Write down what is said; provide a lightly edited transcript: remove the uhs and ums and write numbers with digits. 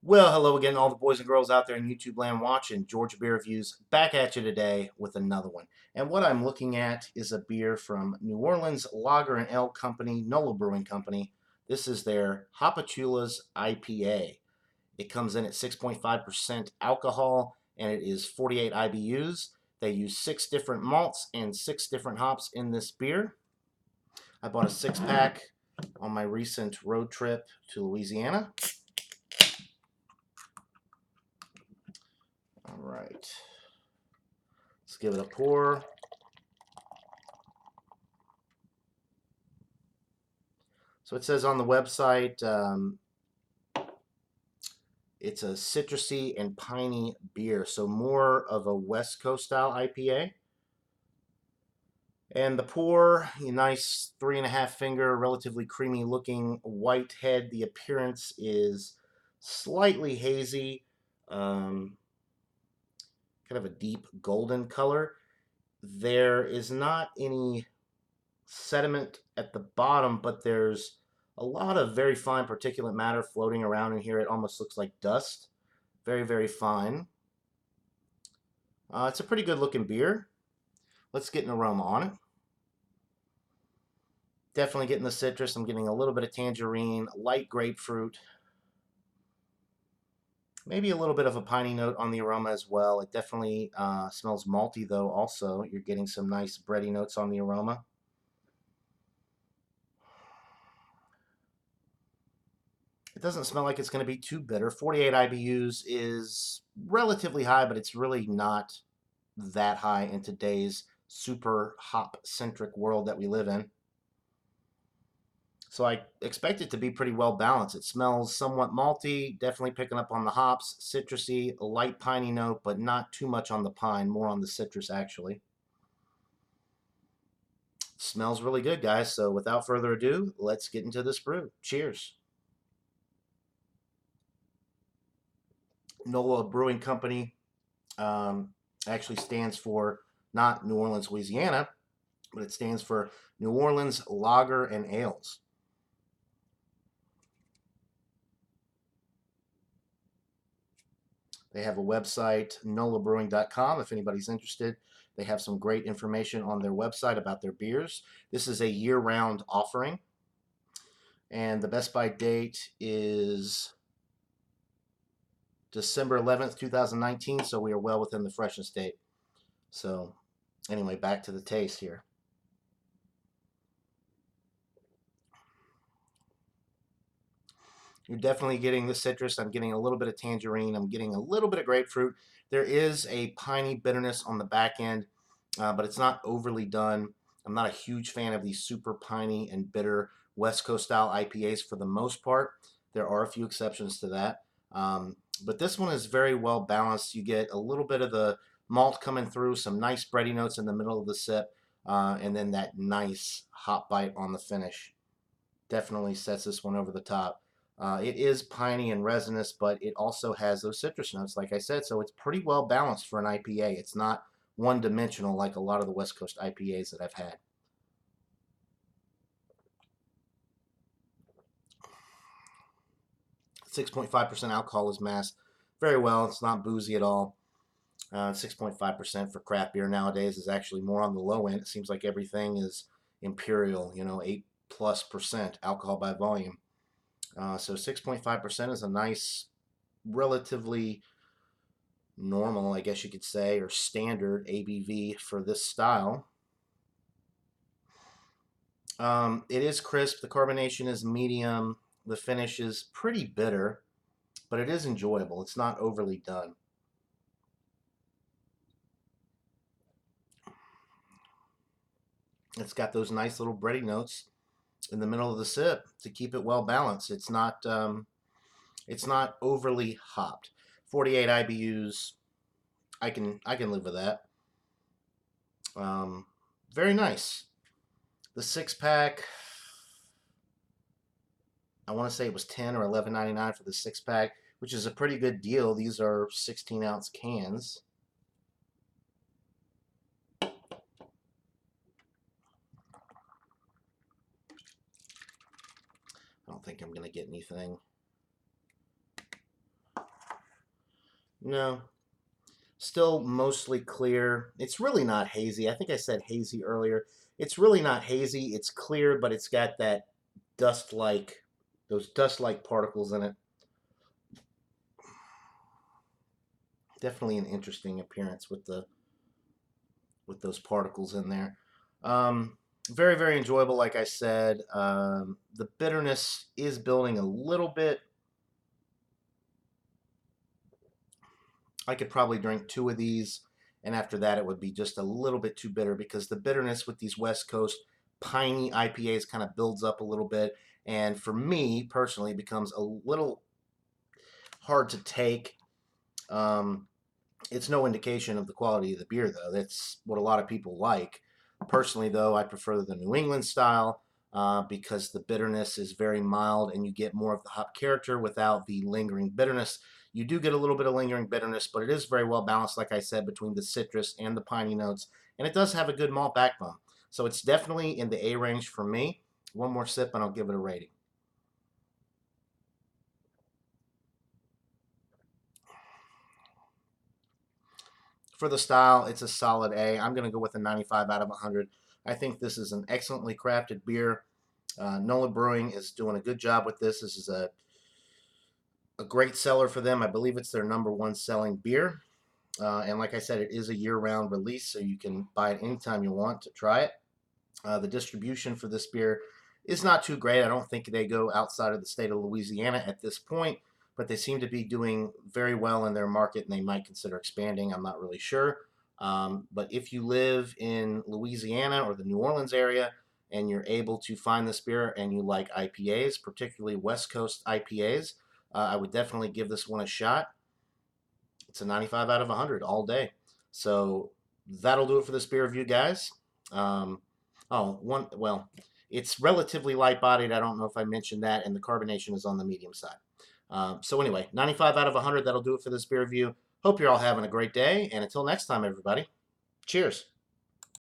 Well, hello again, all the boys and girls out there in YouTube land watching. Georgia Beer Reviews back at you today with another one. And what I'm looking at is a beer from New Orleans Lager and Ale Company, NOLA Brewing Company. This is their Hopitoulas IPA. It comes in at 6.5% alcohol and it is 48 IBUs. They use 6 different malts and 6 different hops in this beer. I bought a 6-pack on my recent road trip to Louisiana. All right. Let's give it a pour. So it says on the website, it's a citrusy and piney beer, so more of a West Coast style IPA. And the pour, a nice 3.5 finger, relatively creamy looking white head. The appearance is slightly hazy, kind of a deep golden color. There is not any sediment at the bottom, but there's a lot of very fine particulate matter floating around in here. It almost looks like dust. Very, very fine. It's a pretty good looking beer. Let's get an aroma on it. Definitely getting the citrus. I'm getting a little bit of tangerine, light grapefruit. Maybe a little bit of a piney note on the aroma as well. It definitely smells malty though also. You're getting some nice bready notes on the aroma. It doesn't smell like it's going to be too bitter. 48 IBUs is relatively high, but it's really not that high in today's super hop-centric world that we live in. So I expect it to be pretty well balanced. It smells somewhat malty, definitely picking up on the hops, citrusy, a light piney note, but not too much on the pine, more on the citrus actually. Smells really good, guys. So without further ado, let's get into this brew. Cheers. NOLA Brewing Company actually stands for not New Orleans, Louisiana, but it stands for New Orleans Lager and Ales. They have a website, nolabrewing.com, if anybody's interested. They have some great information on their website about their beers. This is a year-round offering, and the best by date is December 11th, 2019, so we are well within the freshness date. So anyway, back to the taste here. You're definitely getting the citrus. I'm getting a little bit of tangerine. I'm getting a little bit of grapefruit. There is a piney bitterness on the back end, but it's not overly done. I'm not a huge fan of these super piney and bitter West Coast style IPAs for the most part. There are a few exceptions to that. But this one is very well balanced. You get a little bit of the malt coming through, some nice bready notes in the middle of the sip, and then that nice hop bite on the finish. Definitely sets this one over the top. It is piney and resinous, but it also has those citrus notes, like I said, so it's pretty well balanced for an IPA. It's not one-dimensional like a lot of the West Coast IPAs that I've had. Six 6.5% alcohol is masked very well. It's not boozy at all. 6.5% for craft beer nowadays is actually more on the low end. It seems like everything is imperial, 8+% alcohol by volume. So 6.5% is a nice, relatively normal, I guess you could say, or standard ABV for this style. It is crisp. The carbonation is medium. The finish is pretty bitter, but it is enjoyable. It's not overly done. It's got those nice little bready notes in the middle of the sip to keep it well balanced. It's not overly hopped. 48 IBUs. I can live with that. Very nice. The 6-pack, I want to say it was 10 or 11.99 for the 6-pack, which is a pretty good deal. These are 16-ounce cans. I don't think I'm going to get anything. No, still mostly clear. It's really not hazy. I think I said hazy earlier. It's really not hazy. It's clear, but it's got that dust-like, those dust-like particles in it. Definitely an interesting appearance with those particles in there. Um, Very, very enjoyable, like I said. The bitterness is building a little bit. I could probably drink two of these, and after that, it would be just a little bit too bitter because the bitterness with these West Coast piney IPAs kind of builds up a little bit. And for me personally, it becomes a little hard to take. Um, it's no indication of the quality of the beer, though. That's what a lot of people like. Personally, though, I prefer the New England style because the bitterness is very mild and you get more of the hop character without the lingering bitterness. You do get a little bit of lingering bitterness, but it is very well balanced, like I said, between the citrus and the piney notes. And it does have a good malt backbone. So it's definitely in the A range for me. One more sip and I'll give it a rating. For the style, it's a solid A. I'm going to go with a 95 out of 100. I think this is an excellently crafted beer. NOLA Brewing is doing a good job with this. This is a great seller for them. I believe it's their number one selling beer. And like I said, it is a year-round release, so you can buy it anytime you want to try it. The distribution for this beer is not too great. I don't think they go outside of the state of Louisiana at this point, but they seem to be doing very well in their market and they might consider expanding. I'm not really sure. But if you live in Louisiana or the New Orleans area and you're able to find this beer and you like IPAs, particularly West Coast IPAs, I would definitely give this one a shot. It's a 95 out of 100 all day. So that'll do it for this beer review, guys. Um, well, it's relatively light bodied. I don't know if I mentioned that, and the carbonation is on the medium side. So anyway, 95 out of 100. That'll do it for this beer review. Hope you're all having a great day, and until next time, everybody. Cheers.